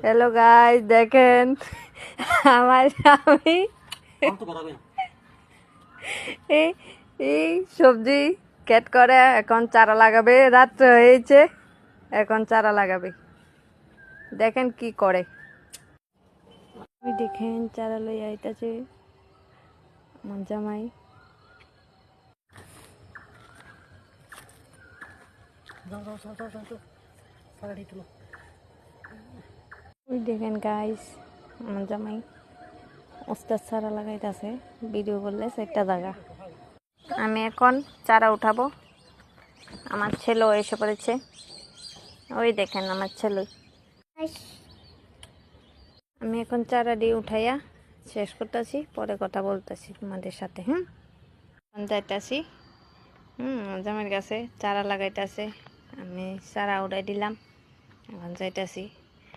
Hello guys, দেখেন আমার স্বামী এই এই সবজি কেট করে এখন চারা লাগাবে। রাত্রে হয়েছে, এখন চারা লাগাবে। দেখেন কি করে। দেখেন চারা লই আইতাছে আমার জামাই। ওই দেখেন গাইস, আমার জামাই ওস্তাদ চারা লাগাইতেছে। ভিডিও করলে সেটা জায়গা। আমি এখন চারা উঠাবো। আমার ছেলেও এসে পড়েছে। ওই দেখেন আমার ছেলে। আমি এখন চারা দিয়ে উঠাইয়া শেষ করতেছি, পরে কথা বলতেছি তোমাদের সাথে। এখন যাইতেছি জামাইয়ের কাছে চারা লাগাইতেছে। আমি চারা উঠাই দিলাম, এখন যাইতেছি।